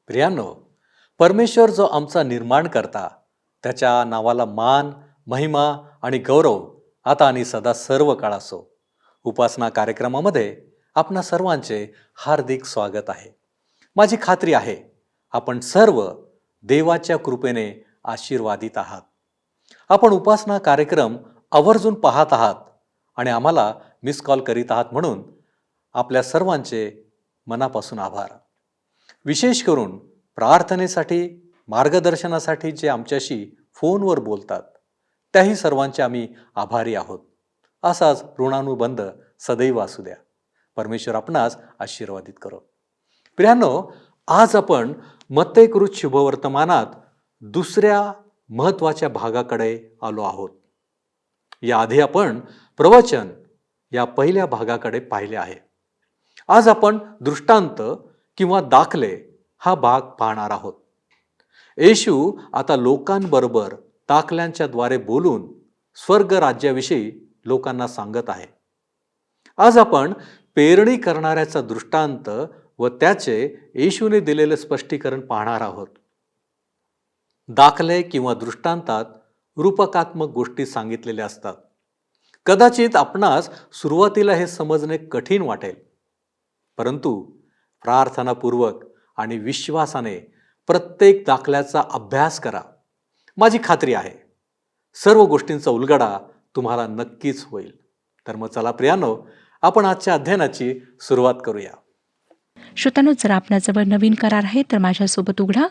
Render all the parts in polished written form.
प्रियांनो, परमेश्वर जो आमचा निर्माण करता, त्याच्या नावाला मान, महिमा आणि गौरव आता आणि सदा सर्व काळ असो. उपासना कार्यक्रमामध्ये आपणा सर्वांचे हार्दिक स्वागत आहे. माझी खात्री आहे, आपण सर्व देवाच्या कृपेने आशीर्वादित आहात. आपण उपासना कार्यक्रम आवर्जून पाहत आहात आणि आम्हाला मिस कॉल करीत आहात, म्हणून आपल्या सर्वांचे मनापासून आभार. विशेष करून प्रार्थनेसाठी, मार्गदर्शनासाठी जे आमच्याशी फोनवर बोलतात, त्याही सर्वांचे आम्ही आभारी आहोत. असाच ऋणानुबंध सदैव असू द्या. परमेश्वर आपणास आशीर्वादित करो. प्रियांनो, आज आपण मत्तेकृत शुभवर्तमानात दुसऱ्या महत्त्वाच्या भागाकडे आलो आहोत. याआधी आपण प्रवचन या पहिल्या भागाकडे पाहिले आहे. आज आपण दृष्टांत किंवा दाखले हा भाग पाहणार आहोत. येशू आता लोकांबरोबर दाखल्यांच्या द्वारे बोलून स्वर्ग राज्याविषयी लोकांना सांगत आहे. आज आपण पेरणी करणाऱ्याचा दृष्टांत व त्याचे येशूने दिलेले स्पष्टीकरण पाहणार आहोत. दाखले किंवा दृष्टांतात रूपकात्मक गोष्टी सांगितलेल्या असतात. कदाचित आपणास सुरुवातीला हे समजणे कठीण वाटेल, परंतु प्रार्थनापूर्वक आणि विश्वासाने प्रत्येक दाखल्याचा अभ्यास करा. माझी खात्री आहे, सर्व गोष्टींचा उलगडा तुम्हाला नक्कीच होईल. तर मग चला प्रियांनो, आपण आजच्या अध्ययनाची सुरुवात करूया. श्रोत्यांनो, जर आपल्याजवळ नवीन करार आहे तर माझ्यासोबत उघडा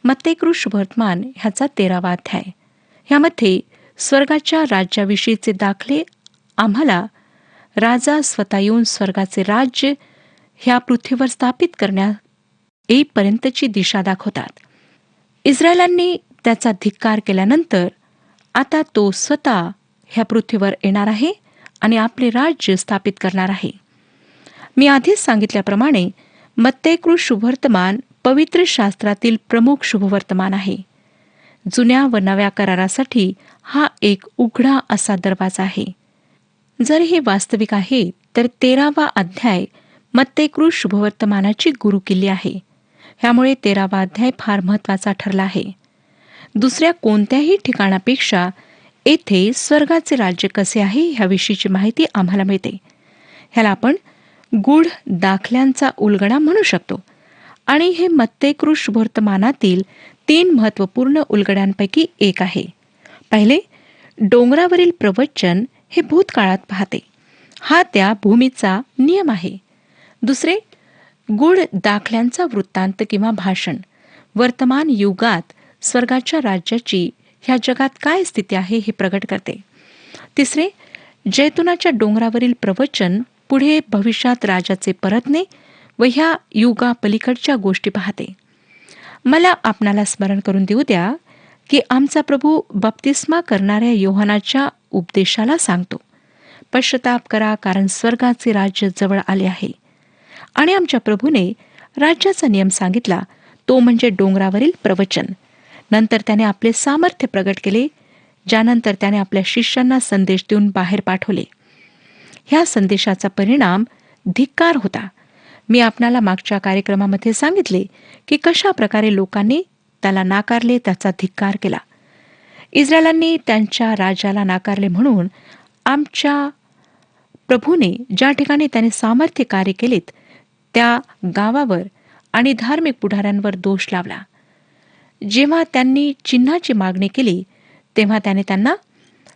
मत्तेकृत शुभवर्तमान ह्याचा 13वा अध्याय. ह्यामध्ये स्वर्गाच्या राज्याविषयीचे दाखले आम्हाला राजा स्वतः येऊन स्वर्गाचे राज्य ह्या पृथ्वीवर स्थापित करण्यात येईपर्यंतची दिशा दाखवतात. इस्रायलांनी त्याचा धिक्कार केल्यानंतर आता तो स्वतः ह्या पृथ्वीवर येणार आहे आणि आपले राज्य स्थापित करणार आहे. मी आधीच सांगितल्याप्रमाणे मत्तेकृत शुभवर्तमान पवित्र शास्त्रातील प्रमुख शुभवर्तमान आहे. जुन्या व नव्या करारासाठी हा एक उघडा असा दरवाजा आहे. जर हे वास्तविक आहे तर 13वा अध्याय मत्तेकृत शुभवर्तमानाची गुरुकिल्ली आहे. ह्यामुळे 13वा अध्याय फार महत्त्वाचा ठरला आहे. दुसऱ्या कोणत्याही ठिकाणापेक्षा येथे स्वर्गाचे राज्य कसे आहे ह्याविषयीची माहिती आम्हाला मिळते. ह्याला आपण गूढ दाखल्यांचा उलगडा म्हणू शकतो. आणि हे मत्तेकृत शुभवर्तमानातील 3 महत्त्वपूर्ण उलगड्यांपैकी एक आहे. पहिले, डोंगरावरील प्रवचन हे भूतकाळात पाहते. हा त्या भूमीचा नियम आहे. दुसरे, गूढ दाखल्यांचा वृत्तांत किंवा भाषण वर्तमान युगात स्वर्गाच्या राज्याची ह्या जगात काय स्थिती आहे हे प्रगट करते. तिसरे, जैतुनाच्या डोंगरावरील प्रवचन पुढे भविष्यात राजाचे परतणे व ह्या युगापलीकडच्या गोष्टी पाहते. मला आपणाला स्मरण करून देऊ द्या की आमचा प्रभू बप्तिस्मा करणाऱ्या योहानाच्या उपदेशाला सांगतो, पश्चाताप करा, कारण स्वर्गाचे राज्य जवळ आले आहे. आणि आमच्या प्रभूने राज्याचा नियम सांगितला, तो म्हणजे डोंगरावरील प्रवचन. नंतर त्याने आपले सामर्थ्य प्रगट केले, ज्यानंतर त्याने आपल्या शिष्यांना संदेश देऊन बाहेर पाठवले. ह्या संदेशाचा परिणाम धिक्कार होता. मी आपणाला मागच्या कार्यक्रमामध्ये सांगितले की कशा प्रकारे लोकांनी त्याला नाकारले, त्याचा धिक्कार केला. इस्रायलांनी त्यांच्या राजाला नाकारले म्हणून आमच्या प्रभूने ज्या ठिकाणी त्याने सामर्थ्य कार्य केलेत त्या गावावर आणि धार्मिक पुढाऱ्यांवर दोष लावला. जेव्हा त्यांनी चिन्हाची मागणी केली तेव्हा त्याने त्यांना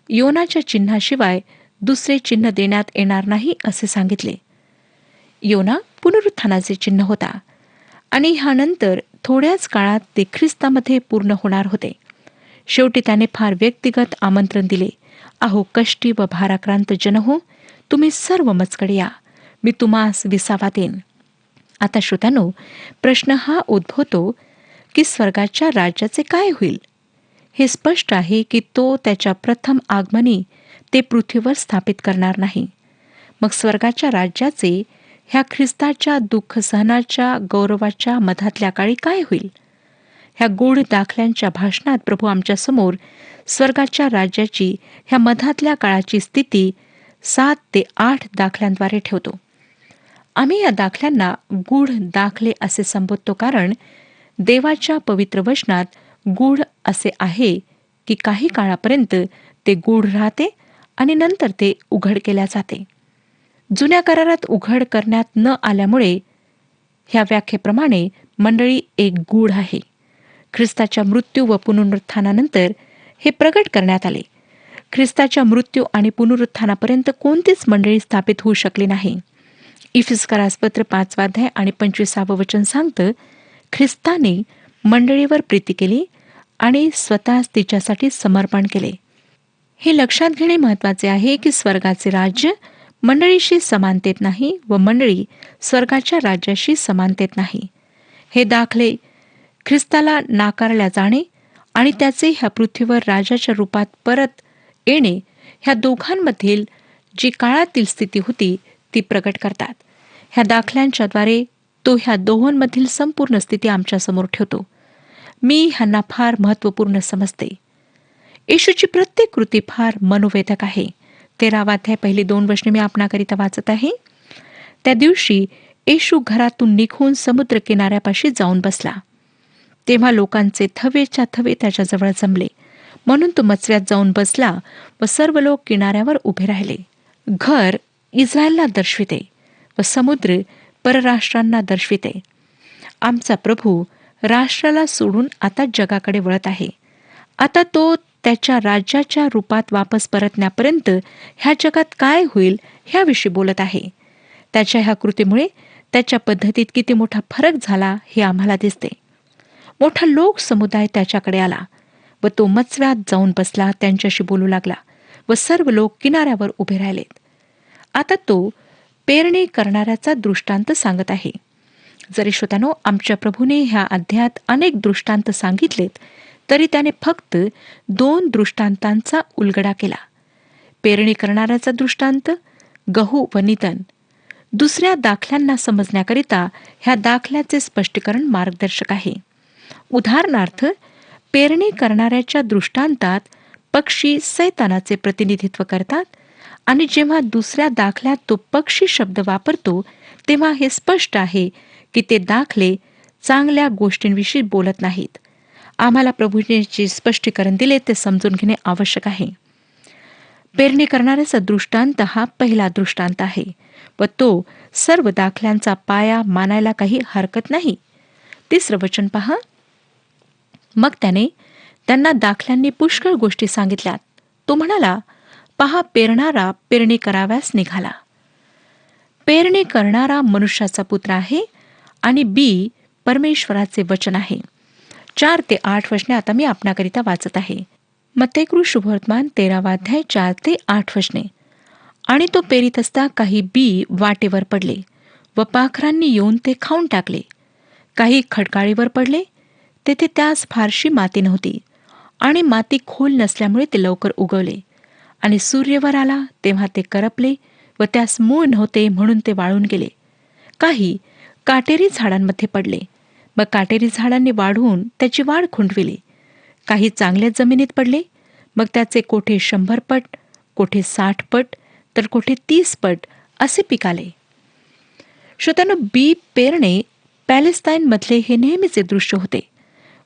योनाच्या चिन्हाशिवाय दुसरे चिन्ह देण्यात येणार नाही असे सांगितले. योना पुनरुत्थानाचे चिन्ह होता आणि ह्यानंतर थोड्याच काळात ते ख्रिस्तामध्ये पूर्ण होणार होते. शेवटी त्याने फार व्यक्तिगत आमंत्रण दिले, अहो कष्टी व भाराक्रांत जन हो, तुम्ही सर्व मजकडे या, मी तुम्हास विसावा देईन. आता श्रोत्यांनो, प्रश्न हा उद्भवतो की स्वर्गाच्या राज्याचे काय होईल? हे स्पष्ट आहे की तो त्याच्या प्रथम आगमनी ते पृथ्वीवर स्थापित करणार नाही. मग स्वर्गाच्या राज्याचे ह्या ख्रिस्ताच्या दुःख सहनाच्या गौरवाच्या मधातल्या काळी काय होईल? ह्या गूढ दाखल्यांच्या भाषणात प्रभू आमच्यासमोर स्वर्गाच्या राज्याची ह्या मधातल्या काळाची स्थिती 7 ते 8 दाखल्यांद्वारे ठेवतो. आम्ही या दाखल्यांना गूढ दाखले असे संबोधतो, कारण देवाच्या पवित्र वचनात गूढ असे आहे की काही काळापर्यंत ते गूढ राहते आणि नंतर ते उघड केल्या जाते. जुन्या करारात उघड करण्यात न आल्यामुळे ह्या व्याख्येप्रमाणे मंडळी एक गूढ आहे. ख्रिस्ताच्या मृत्यू व पुनरुत्थानानंतर हे प्रगट करण्यात आले. ख्रिस्ताच्या मृत्यू आणि पुनरुत्थानापर्यंत कोणतीच मंडळी स्थापित होऊ शकली नाही. इफिसकारासपत्र 5 अध्याय आणि 25 वचन सांगतं, ख्रिस्ताने मंडळीवर प्रीती केली आणि स्वतःच तिच्यासाठी समर्पण केले. हे लक्षात घेणे महत्वाचे आहे की स्वर्गाचे राज्य मंडळीशी समानतेत नाही व मंडळी स्वर्गाच्या राज्याशी समानतेत नाही. हे दाखले ख्रिस्ताला नाकारल्या जाणे आणि त्याचे ह्या पृथ्वीवर राजाच्या रूपात परत येणे ह्या दोघांमधील जी काळातील स्थिती होती ती प्रकट करतात. ह्या दाखल्यांच्याद्वारे तो ह्या दोहोंमधील संपूर्ण स्थिती आमच्यासमोर ठेवतो. मी ह्यांना फार महत्त्वपूर्ण समजते. येशूची प्रत्येक कृती फार मनोवेधक आहे. 13 अध्याय पहिली 2 वचने मी आपणाकरिता वाचत आहे. त्या दिवशी येशू घरातून निघून समुद्र किनाऱ्यापाशी जाऊन बसला. तेव्हा लोकांचे थवेच्या थवे त्याच्याजवळ जमले, म्हणून तो मचव्यात जाऊन बसला व सर्व लोक किनाऱ्यावर उभे राहिले. घर इस्रायलला दर्शविते व समुद्र परराष्ट्रांना दर्शविते. आमचा प्रभू राष्ट्राला सोडून आता जगाकडे वळत आहे. आता तो त्याच्या राज्याच्या रूपात वापस परतण्यापर्यंत ह्या जगात काय होईल ह्याविषयी बोलत आहे. त्याच्या ह्या कृतीमुळे त्याच्या पद्धतीत किती मोठा फरक झाला हे आम्हाला दिसते. मोठा लोक समुदाय त्याच्याकडे आला व तो मचव्यात जाऊन बसला, त्यांच्याशी बोलू लागला व सर्व लोक किनाऱ्यावर उभे राहिलेत. आता तो पेरणी करणाऱ्याचा दृष्टांत सांगत आहे. जरी श्रोत्यानो आमच्या प्रभूने ह्या अध्यायात अनेक दृष्टांत सांगितलेत तरी त्याने फक्त 2 दृष्टांतांचा उलगडा केला. पेरणी करणाऱ्याचा दृष्टांत, गहू व निधन. दुसऱ्या दाखल्यांना समजण्याकरिता ह्या दाखल्याचे स्पष्टीकरण मार्गदर्शक आहे. उदाहरणार्थ, पेरणी करणाऱ्याच्या दृष्टांतात पक्षी सैतानाचे प्रतिनिधित्व करतात आणि जेव्हा दुसऱ्या दाखल्यात तो पक्षी शब्द वापरतो तेव्हा हे स्पष्ट आहे की ते दाखले चांगल्या गोष्टींविषयी बोलत नाहीत. आम्हाला प्रभूने जे स्पष्टीकरण दिले ते समजून घेणे आवश्यक आहे. पेरणी करणाऱ्याचा दृष्टांत हा पहिला दृष्टांत आहे व तो सर्व दाखल्यांचा पाया मानायला काही हरकत नाही. 3 वचन पहा. मग त्याने त्यांना दाखल्यांनी पुष्कळ गोष्टी सांगितल्यात. तो म्हणाला, पहा, पेरणारा पेरणी कराव्यास निघाला. पेरणी करणारा मनुष्याचा पुत्र आहे आणि बी परमेश्वराचे वचन आहे. 4 ते 8 वचने आता मी आपणाकरिता वाचत आहे. मत्तेकृ शुभवर्तमान 13 अध्याय 4 ते 8 वचने. आणि तो पेरीत असता काही बी वाटेवर पडले व पाखरांनी येऊन ते खाऊन टाकले. काही खडकाळीवर पडले, तेथे त्यास फारशी माती नव्हती आणि माती खोल नसल्यामुळे ते लवकर उगवले. आणि सूर्यवर आला तेव्हा ते करपले व त्यास मूळ नव्हते म्हणून ते वाळून गेले. काही काटेरी झाडांमध्ये पडले, मग काटेरी झाडांनी वाढून त्याची वाढ खुंटविली. काही चांगल्या जमिनीत पडले, मग त्याचे कोठे 100 पट, कोठे 60 पट, तर कोठे 30 पट असे पिकाले. श्रोत्यांनो, बी पेरणे पॅलेस्टाईनमधले हे नेहमीचे दृश्य होते.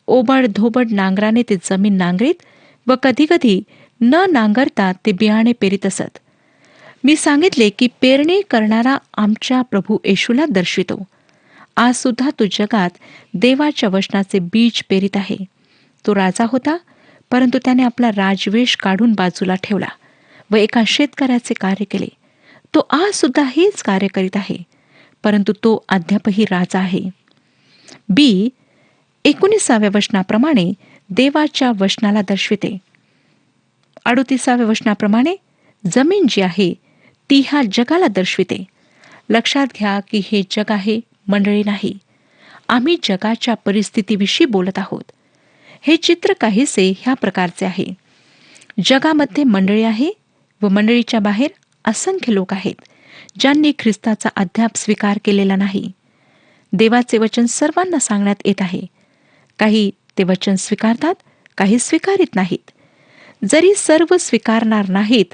ओबड धोबड नांगराने ते जमीन नांगरीत व कधीकधी न नांगरता ते बियाणे पेरीत असत. मी सांगितले की पेरणी करणारा आमच्या प्रभू येशूला दर्शवितो. आज सुद्धा तो जगात देवाच्या वचनाचे बीज पेरीत आहे. तो राजा होता, परंतु त्याने आपला राजवेश काढून बाजूला ठेवला व एका शेतकऱ्याचे कार्य केले. तो आज सुद्धा हेच कार्य करीत आहे, परंतु तो अद्यापही राजा आहे. बी 19व्या वचनाप्रमाणे देवाच्या वचनाला दर्शविते. 38व्या वचनाप्रमाणे जमीन जी आहे ती ह्या जगाला दर्शविते. लक्षात घ्या की हे जग आहे, मंडळी नाही. आम्ही जगाच्या परिस्थितीविषयी बोलत आहोत. हे चित्र काहीसे ह्या प्रकारचे आहे. जगामध्ये मंडळी आहे व मंडळीच्या बाहेर असंख्य लोक आहेत ज्यांनी ख्रिस्ताचा अद्याप स्वीकार केलेला नाही. देवाचे वचन सर्वांना सांगण्यात येत आहे. काही ते वचन स्वीकारतात, काही स्वीकारित नाहीत. जरी सर्व स्वीकारणार नाहीत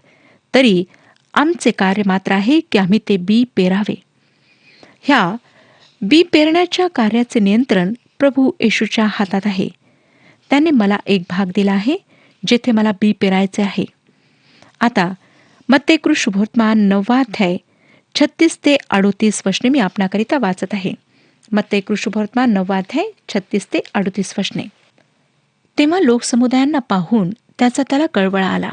तरी आमचे कार्य मात्र आहे की आम्ही ते बी पेरावे. ह्या बी पेरण्याच्या कार्याचे नियंत्रण प्रभू येशूच्या हातात आहे. त्याने मला एक भाग दिला आहे जेथे मला बी पेरायचे आहे. आता मत्तेकृ शुभवर्तमान 9 अध्याय 36 ते 38 वचने मी आपणाकरिता वाचत आहे. मत्तेकृ शुभवर्तमान 9 अध्याय 36 ते 38 वचने. तेव्हा लोकसमुदायांना पाहून त्याला कळवळा आला,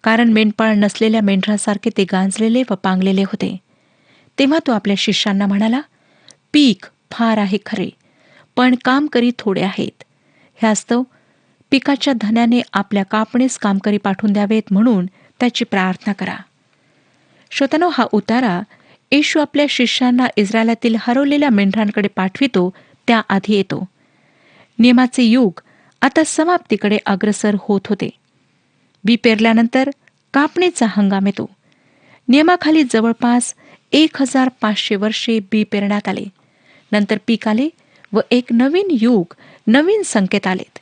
कारण मेंढपाळ नसलेल्या मेंढरासारखे ते गांजलेले व पांगलेले होते. तेव्हा तो आपल्या शिष्यांना म्हणाला, पीक फार आहे खरे, पण कामकरी थोडे आहेत. ह्यास्तव पिकाच्या धन्याने आपल्या कापणीस कामकरी पाठवून द्यावेत म्हणून त्याची प्रार्थना करा. श्रोत्यानो, हा उतारा येशू आपल्या शिष्यांना इस्रायलातील हरवलेल्या मेंढरांकडे पाठवितो त्याआधी येतो. नियमाचे युग आता समाप्तीकडे अग्रसर होत होते. बी पेरल्यानंतर कापणीचा हंगाम येतो. नियमाखाली जवळपास 1500 वर्षे बी पेरण्यात आले. नंतर पीक आले व एक नवीन युग, नवीन संकेत आलेत.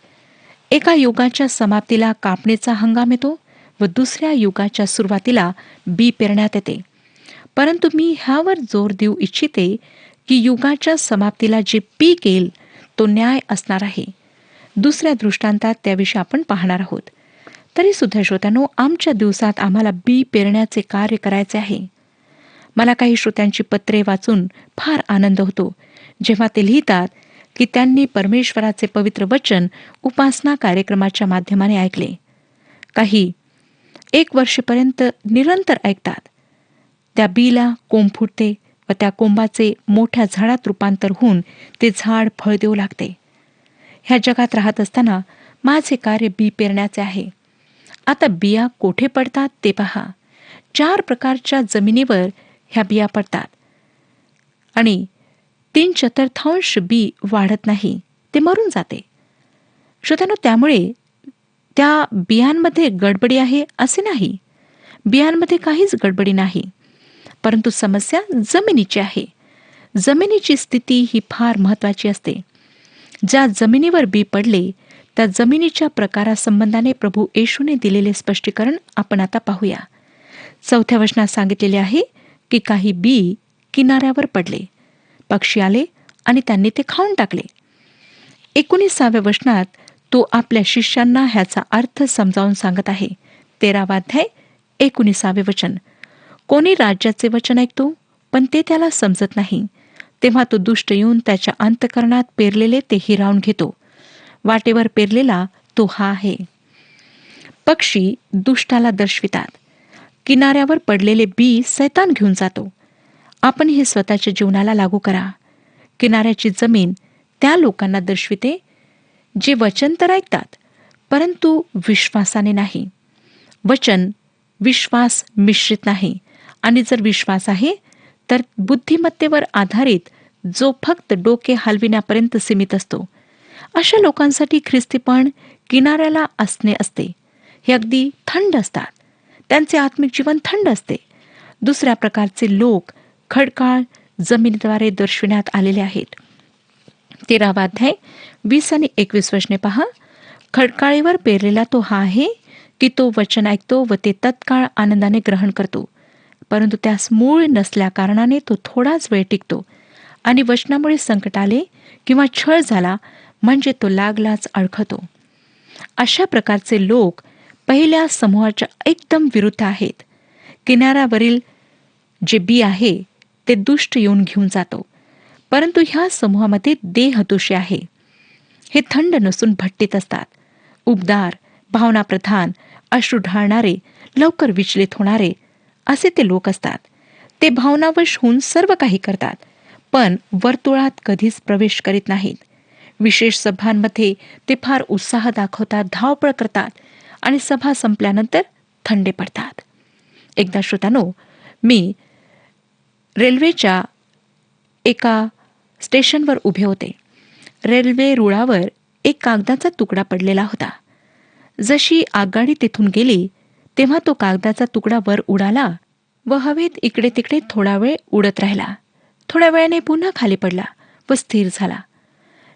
एका युगाच्या समाप्तीला कापणीचा हंगाम येतो व दुसऱ्या युगाच्या सुरुवातीला बी पेरण्यात येते. परंतु मी ह्यावर जोर देऊ इच्छिते की युगाच्या समाप्तीला जे पीक येईल तो न्याय असणार आहे. दुसऱ्या दृष्टांतात त्याविषयी आपण पाहणार आहोत. तरी सुद्धा श्रोत्यानो, आमच्या दिवसात आम्हाला बी पेरण्याचे कार्य करायचे आहे. मला काही श्रोत्यांची पत्रे वाचून फार आनंद होतो जेव्हा ते लिहितात की त्यांनी परमेश्वराचे पवित्र वचन उपासना कार्यक्रमाच्या माध्यमाने ऐकले. काही 1 वर्षपर्यंत निरंतर ऐकतात. त्या बीला कोंब फुटते व त्या कोंबाचे मोठ्या झाडात रूपांतर होऊन ते झाड फळ देऊ लागते. ह्या जगात राहत असताना माझे कार्य बी पेरण्याचे आहे. आता बिया कोठे पडतात ते पहा. 4 प्रकारच्या जमिनीवर ह्या बिया पडतात आणि 3/4 बी वाढत नाही, ते मरून जाते. श्रोत्यानो, त्यामुळे त्या बियांमध्ये गडबडी आहे असे नाही. बियांमध्ये काहीच गडबडी नाही, परंतु समस्या जमिनीची आहे. जमिनीची स्थिती ही फार महत्वाची असते. ज्या जमिनीवर बी पडले त्या जमिनीच्या प्रकारासंबंधाने प्रभू येशूने दिलेले स्पष्टीकरण आपण आता पाहूया. 4थ्या वचनात सांगितलेले आहे की काही बी किनाऱ्यावर पडले, पक्षी आले आणि त्यांनी ते खाऊन टाकले. 19व्या वचनात तो आपल्या शिष्यांना ह्याचा अर्थ समजावून सांगत आहे. 13वा अध्याय 19वे वचन. कोणी राज्याचे वचन ऐकतो पण ते त्याला समजत नाही, तेव्हा तो दुष्ट येऊन त्याच्या अंतःकरणात पेरलेले ते हिरावून घेतो. वाटेवर पेरलेला तो हा आहे. पक्षी दुष्टाला दर्शवितात. किनाऱ्यावर पडलेले बी सैतान घेऊन जातो. आपण हे स्वतःच्या जीवनाला लागू करा. किनाऱ्याची जमीन त्या लोकांना दर्शविते जे वचन तर ऐकतात परंतु विश्वासाने नाही. वचन विश्वास मिश्रित नाही, आणि जर विश्वास आहे तर बुद्धिमत्तेवर आधारित जो फक्त डोके हलविण्यापर्यंत सीमित असतो. अशा लोकांसाठी ख्रिस्तीपण किनाऱ्याला असणे असते. हे अगदी थंड असतात. त्यांचे आत्मिक जीवन थंड असते. दुसऱ्या प्रकारचे लोक खडकाळ जमिनीद्वारे दर्शविण्यात आलेले आहेत. 13वा अध्याय 20 आणि 21 वचने पहा. खडकाळीवर पेरलेला तो हा आहे की तो वचन ऐकतो व ते तत्काळ आनंदाने ग्रहण करतो, परंतु त्यास मूळ नसल्या कारणाने तो थोडाच वेळ टिकतो, आणि वचनामुळे संकट आले किंवा छळ झाला म्हणजे तो लागलाच अडखतो. अशा प्रकारचे लोक पहिल्या समूहाच्या एकदम विरुद्ध आहेत. किनाऱ्यावरील जे बी आहे ते दुष्ट येऊन घेऊन जातो, परंतु ह्या समूहामध्ये देहदोषी आहे. हे थंड नसून भट्टीत असतात. उबदार, भावनाप्रधान, अश्रू ढाळणारे, लवकर विचलित होणारे असे ते लोक असतात. ते भावनावश होऊन सर्व काही करतात, पण वर्तुळात कधीच प्रवेश करीत नाहीत. विशेष सभांमध्ये ते फार उत्साह दाखवतात, धावपळ करतात आणि सभा संपल्यानंतर थंडे पडतात. एकदा श्रोत्यानो, मी रेल्वेच्या एका स्टेशनवर उभे होते. रेल्वे रुळावर एक कागदाचा तुकडा पडलेला होता. जशी आगगाडी तेथून गेली तेव्हा तो कागदाचा तुकडा वर उडाला व हवेत इकडे तिकडे थोडा वेळ उडत राहिला. थोड्या वेळाने पुन्हा खाली पडला व स्थिर झाला.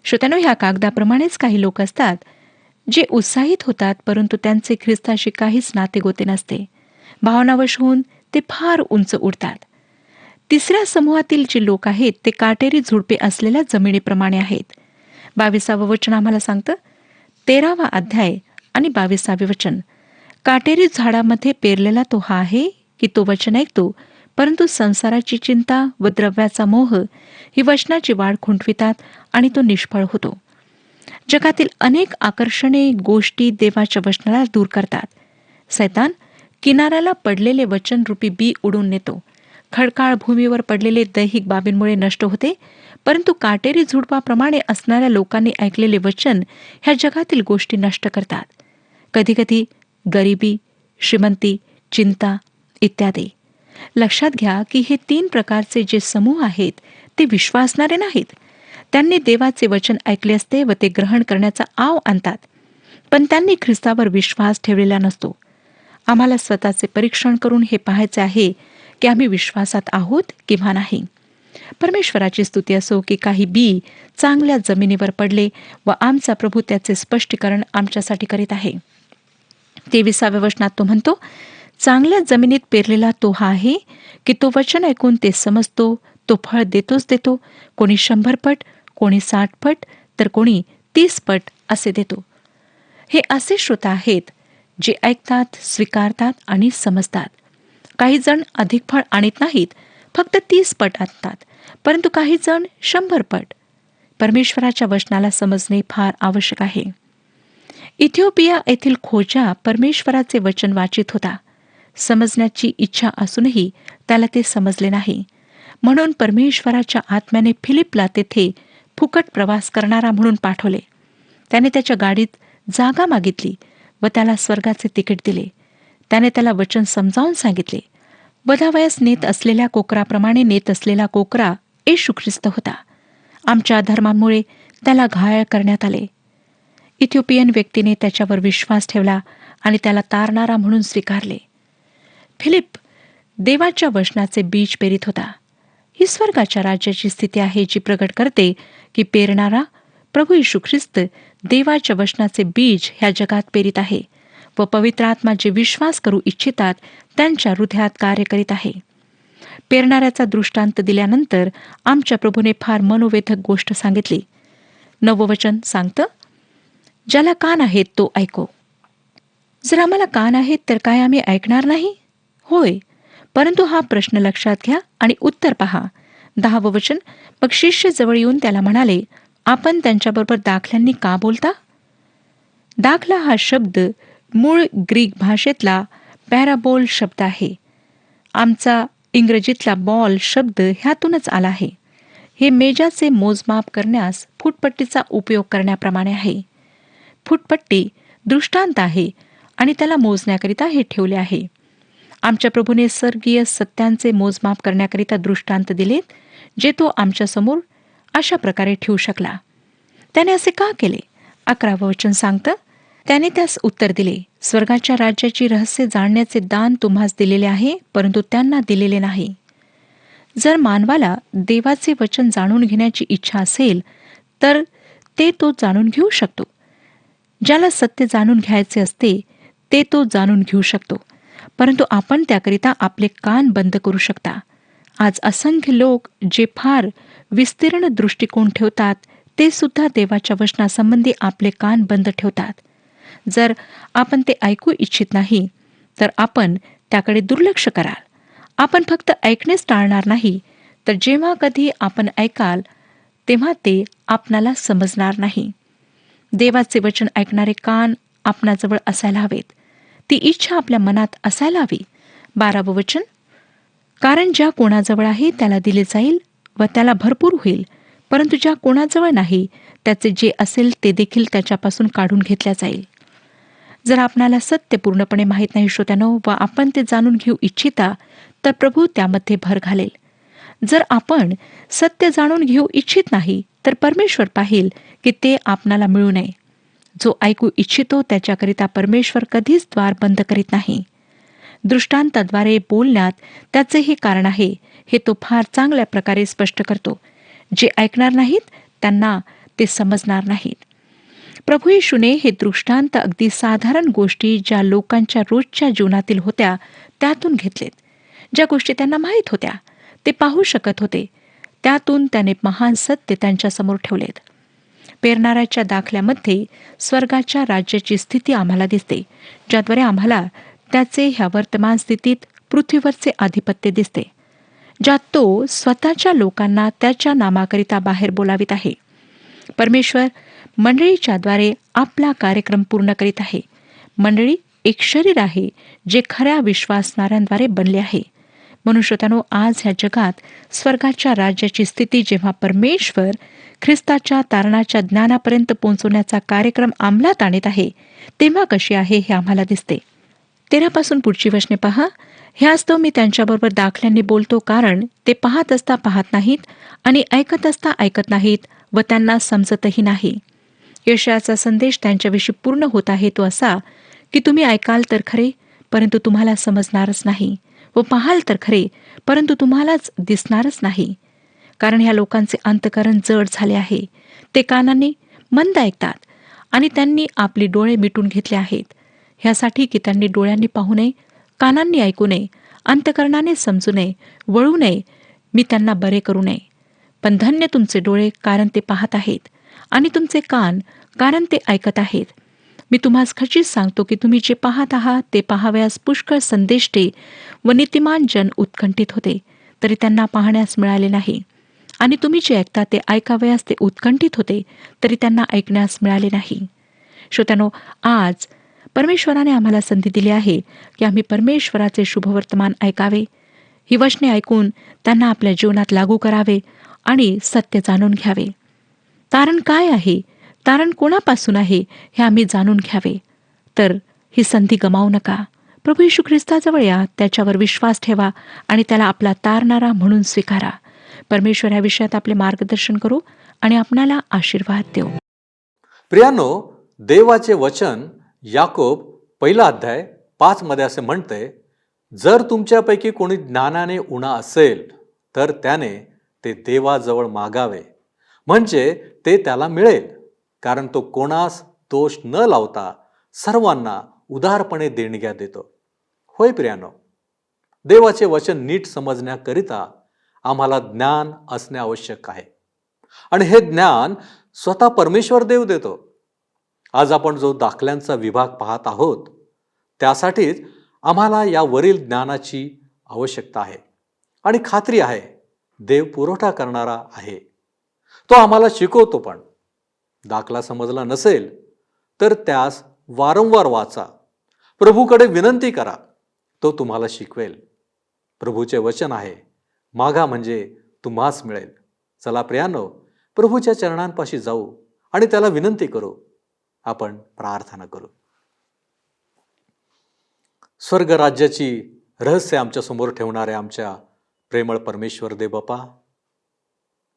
श्रोत्यानो, ह्या कागदाप्रमाणेच काही लोक असतात जे उत्साहित होतात, परंतु त्यांचे ख्रिस्ताशी काहीच नातेगोते नसते. भावनावश होऊन ते फार उंच उडतात. तिसऱ्या समूहातील जे लोक आहेत ते काटेरी झुडपे असलेल्या जमिनीप्रमाणे आहेत. 22 वचन आम्हाला सांगतं, 13वा अध्याय आणि 22 वचन. काटेरी झाडामध्ये पेरलेला तो हा आहे की तो वचन ऐकतो, परंतु संसाराची चिंता व द्रव्याचा मोह ही वचनाची वाढ खुंटवितात आणि तो निष्फळ होतो. जगातील अनेक आकर्षणे गोष्टी देवाच्या वचनाला दूर करतात. सैतान किनाऱ्याला पडलेले वचनरूपी बी उडून नेतो. खडकाळ भूमीवर पडलेले दैहिक बाबींमुळे नष्ट होते, परंतु काटेरी झुडपाप्रमाणे असणाऱ्या लोकांनी ऐकलेले वचन ह्या जगातील गोष्टी नष्ट करतात. कधीकधी गरिबी, श्रीमंती, चिंता इत्यादी. लक्षात घ्या की हे 3 प्रकारचे जे समूह आहेत ते विश्वासणारे नाहीत. त्यांनी देवाचे वचन ऐकले असते व ते ग्रहण करण्याचा आव आणतात, पण त्यांनी ख्रिस्तावर विश्वास ठेवलेला नसतो. आम्हाला स्वतःचे परीक्षण करून हे पाहायचे आहे की आम्ही विश्वासात आहोत किंवा नाही. परमेश्वराची स्तुती असो की काही बी चांगल्या जमिनीवर पडले व आमचा प्रभू त्याचे स्पष्टीकरण आमच्यासाठी करीत आहे. 23व्या वचनात तो म्हणतो, चांगल्या जमिनीत पेरलेला तो हा आहे की तो वचन ऐकून ते समजतो, तो फळ देतोच देतो. कोणी 100 पट, कोणी 60 पट, तर कोणी 30 पट असे देतो. हे असे श्रोता आहेत जे ऐकतात, स्वीकारतात आणि समजतात. काही जण अधिक फळ आणत नाहीत, फक्त 30 पट आणतात, परंतु काही जण 100 पट. परमेश्वराच्या वचनाला समजणे फार आवश्यक आहे. इथिओपिया येथील खोजा परमेश्वराचे वचन वाचित होता. समजण्याची इच्छा असूनही त्याला ते समजले नाही. म्हणून परमेश्वराच्या आत्म्याने फिलिपला तेथे फुकट प्रवास करणारा म्हणून पाठवले. त्याने त्याच्या गाडीत जागा मागितली व त्याला स्वर्गाचे तिकीट दिले. त्याने त्याला वचन समजावून सांगितले. वधावयास नेत असलेल्या कोकराप्रमाणे नेत असलेला कोकरा येशू ख्रिस्त होता. आमच्या धर्मामुळे त्याला घायल करण्यात आले. इथिओपियन व्यक्तीने त्याच्यावर विश्वास ठेवला आणि त्याला तारणारा म्हणून स्वीकारले. फिलिप देवाच्या वचनाचे बीज पेरीत होता. ही स्वर्गाच्या राज्याची स्थिती आहे जी प्रगट करते की पेरणारा प्रभू येशू ख्रिस्त देवाच्या वचनाचे बीज ह्या जगात पेरीत आहे व पवित्र आत्मा जे विश्वास करू इच्छितात त्यांच्या हृदयात कार्य करीत आहे. पेरणाऱ्याचा दृष्टांत दिल्यानंतर आमच्या प्रभूने फार मनोवेधक गोष्ट सांगितली. 9वं वचन सांगतं, ज्याला कान आहेत तो ऐको. जर आम्हाला कान आहेत तर काय आम्ही ऐकणार नाही? होय, परंतु हा प्रश्न लक्षात घ्या आणि उत्तर पहा. 10वं वचन, मग शिष्य जवळ येऊन त्याला म्हणाले, आपण त्यांच्याबरोबर दाखल्यांनी का बोलता? दाखला हा शब्द मूळ ग्रीक भाषेतला पॅराबोल शब्द आहे. आमचा इंग्रजीतला बॉल शब्द ह्यातूनच आला आहे. हे मेजाचे मोजमाप करण्यास फुटपट्टीचा उपयोग करण्याप्रमाणे आहे. फुटपट्टी दृष्टांत आहे आणि त्याला मोजण्याकरिता हे ठेवले आहे. आमच्या प्रभूने स्वर्गीय सत्यांचे मोजमाप करण्याकरिता दृष्टांत दिलेत, जे तो आमच्यासमोर अशा प्रकारे ठेवू शकला. त्याने असे का केले? 11वं वचन सांगतं, त्याने त्यास उत्तर दिले, स्वर्गाच्या राज्याची रहस्य जाणण्याचे दान तुम्हास दिलेले आहे, परंतु त्यांना दिलेले नाही. जर मानवाला देवाचे वचन जाणून घेण्याची इच्छा असेल तर ते तो जाणून घेऊ शकतो. ज्याला सत्य जाणून घ्यायचे असते ते तो जाणून घेऊ शकतो, परंतु आपण त्याकरिता आपले कान बंद करू शकता. आज असंख्य लोक जे फार विस्तीर्ण दृष्टिकोन ठेवतात ते सुद्धा देवाच्या वचनासंबंधी आपले कान बंद ठेवतात. जर आपण ते ऐकू इच्छित नाही तर आपण त्याकडे दुर्लक्ष कराल. आपण फक्त ऐकणेच टाळणार नाही, तर जेव्हा कधी आपण ऐकाल तेव्हा ते आपणाला समजणार नाही. देवाचे वचन ऐकणारे कान आपणाजवळ असायला हवेत. ती इच्छा आपल्या मनात असायला हवी. 12वं वचन, कारण ज्या कोणाजवळ आहे त्याला दिले जाईल व त्याला भरपूर होईल, परंतु ज्या कोणाजवळ नाही त्याचे जे असेल ते देखील त्याच्यापासून काढून घेतल्या जाईल. जर आपणाला सत्य पूर्णपणे माहीत नाही श्रोत्यानो व आपण ते जाणून घेऊ इच्छिता तर प्रभू त्यामध्ये भर घालेल. जर आपण सत्य जाणून घेऊ इच्छित नाही तर परमेश्वर पाहिल की ते आपणाला मिळू नये. जो ऐकू इच्छितो त्याच्याकरिता परमेश्वर कधीच द्वार बंद करीत नाही. दृष्टांताद्वारे बोलण्यात त्याचे हे कारण आहे हे तो फार चांगल्या प्रकारे स्पष्ट करतो. जे ऐकणार नाहीत त्यांना ते समजणार नाहीत. प्रभू येशूने हे दृष्टांत अगदी साधारण गोष्टी ज्या लोकांच्या रोजच्या जीवनातील होत्या त्यातून घेतलेत. ज्या गोष्टी त्यांना माहीत होत्या, ते पाहू शकत होते, त्यातून त्याने महान सत्य त्यांच्यासमोर ठेवलेत. पेरणाऱ्याच्या दाखल्यामध्ये स्वर्गाच्या राज्याची स्थिती आम्हाला दिसते, ज्याद्वारे आम्हाला त्याचे ह्या वर्तमान स्थितीत पृथ्वीवरचे आधिपत्य दिसते, ज्यात तो स्वतःच्या लोकांना त्याच्या नामाकरिता बाहेर बोलावित आहे. परमेश्वर मंडळीच्याद्वारे आपला कार्यक्रम पूर्ण करीत आहे. मंडळी एक शरीर आहे जे खऱ्या विश्वासणाऱ्यांद्वारे बनले आहे. म्हणून श्रोत्यानो, आज ह्या जगात स्वर्गाच्या राज्याची स्थिती जेव्हा परमेश्वर ख्रिस्ताच्या तारणाच्या ज्ञानापर्यंत पोहोचवण्याचा कार्यक्रम अंमलात आणत आहे, तेव्हा कशी आहे हे आम्हाला दिसते. 13 पुढची वचने पहा. ह्यास्तव मी त्यांच्याबरोबर दाखल्यांनी बोलतो, कारण ते पाहत असता पाहत नाहीत आणि ऐकत असता ऐकत नाहीत व त्यांना समजतही नाही. यशाचा संदेश त्यांच्याविषयी पूर्ण होत आहे तो असा की तुम्ही ऐकाल तर खरे, परंतु तुम्हाला समजणारच नाही, व पाहाल तर खरे, परंतु तुम्हालाच दिसणारच नाही. कारण ह्या लोकांचे अंतःकरण जड झाले आहे. ते कानाने मंद ऐकतात आणि त्यांनी आपली डोळे मिटून घेतले आहेत, ह्यासाठी की त्यांनी डोळ्यांनी पाहू नये, कानांनी ऐकू नये, अंतःकरणाने समजू नये, वळू नये, मी त्यांना बरे करू नये. पण धन्य तुमचे डोळे, कारण ते पाहत आहेत, आणि तुमचे कान, कारण ते ऐकत आहेत. मी तुम्हास खचित सांगतो की तुम्ही जे पाहत आहात ते पाहावयास पुष्कळ संदेष्टे व नीतिमान जन उत्कंठित होते, तरी त्यांना पाहण्यास मिळाले नाही. आणि तुम्ही जे ऐकता ते ऐकावयास ते उत्कंठित होते, तरी त्यांना ऐकण्यास मिळाले नाही. श्रोत्यानो, आज परमेश्वराने आम्हाला संधी दिली आहे की आम्ही परमेश्वराचे शुभवर्तमान ऐकावे, ही वचने ऐकून त्यांना आपल्या जीवनात लागू करावे आणि सत्य जाणून घ्यावे. तारण काय आहे, तारण कोणापासून आहे हे आम्ही जाणून घ्यावे. तर ही संधी गमावू नका. प्रभू येशू ख्रिस्ताजवळ या, त्याच्यावर विश्वास ठेवा आणि त्याला आपला तारणारा म्हणून स्वीकारा. परमेश्वर ह्या विषयात आपले मार्गदर्शन करू आणि आपणाला आशीर्वाद देऊ. प्रियानो, देवाचे वचन याकोब 1:5 मध्ये असे म्हणते, जर तुमच्यापैकी कोणी ज्ञानाने उणा असेल तर त्याने ते देवाजवळ मागावे, म्हणजे ते त्याला मिळेल, कारण तो कोणास दोष न लावता सर्वांना उदारपणे देणग्या देतो. होय प्रियानो, देवाचे वचन नीट समजण्याकरिता आम्हाला ज्ञान असणे आवश्यक आहे, आणि हे ज्ञान स्वतः परमेश्वर देव देतो. आज आपण जो दाखल्यांचा विभाग पाहत आहोत, त्यासाठीच आम्हाला या वरील ज्ञानाची आवश्यकता आहे, आणि खात्री आहे देव पुरवठा करणारा आहे. तो आम्हाला शिकवतो. पण दाखला समजला नसेल तर त्यास वारंवार वाचा, प्रभूकडे विनंती करा, तो तुम्हाला शिकवेल. प्रभूचे वचन आहे, मागा म्हणजे तुम्हास मिळेल. चला प्रियानो, प्रभूच्या चरणांपाशी जाऊ आणि त्याला विनंती करू. आपण प्रार्थना करू. स्वर्ग राज्याची रहस्य आमच्या समोर ठेवणाऱ्या आमच्या प्रेमळ परमेश्वर देव बापा,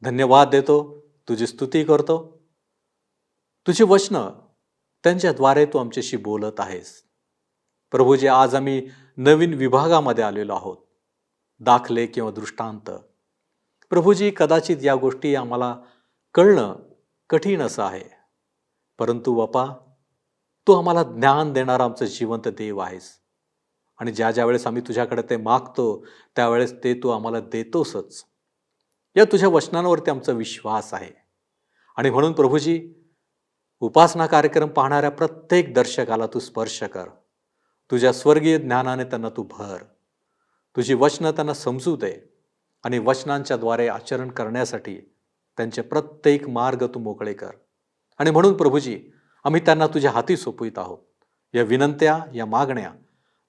धन्यवाद देतो, तुझी स्तुती करतो. तुझी वचनं त्यांच्याद्वारे तू आमच्याशी बोलत आहेस. प्रभूजी, आज आम्ही नवीन विभागामध्ये आलेलो आहोत, दाखले किंवा दृष्टांत. प्रभूजी, कदाचित या गोष्टी आम्हाला कळणं कठीण असं आहे, परंतु बापा, तू आम्हाला ज्ञान देणारा आमचं जिवंत देव आहेस, आणि ज्या ज्या वेळेस आम्ही तुझ्याकडे ते मागतो त्यावेळेस ते तू आम्हाला देतोसच. या तुझ्या वचनांवरती आमचा विश्वास आहे. आणि म्हणून प्रभूजी, उपासना कार्यक्रम पाहणाऱ्या प्रत्येक दर्शकाला तू स्पर्श कर. तुझ्या स्वर्गीय ज्ञानाने त्यांना तू भर. तुझी वचनं त्यांना समजू दे, आणि वचनांच्या द्वारे आचरण करण्यासाठी त्यांचे प्रत्येक मार्ग तू मोकळे कर. आणि म्हणून प्रभूजी, आम्ही त्यांना तुझ्या हाती सोपवित आहोत. या विनंत्या, या मागण्या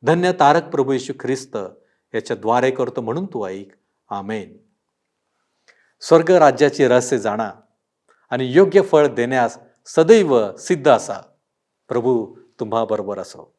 धन्य तारक प्रभू येशू ख्रिस्त याच्या द्वारे करतो, म्हणून तू ऐक. आमेन. स्वर्ग राज्याची रहस्य जाणा आणि योग्य फळ देण्यास सदैव सिद्ध असा. प्रभू तुम्हा बरोबर असो.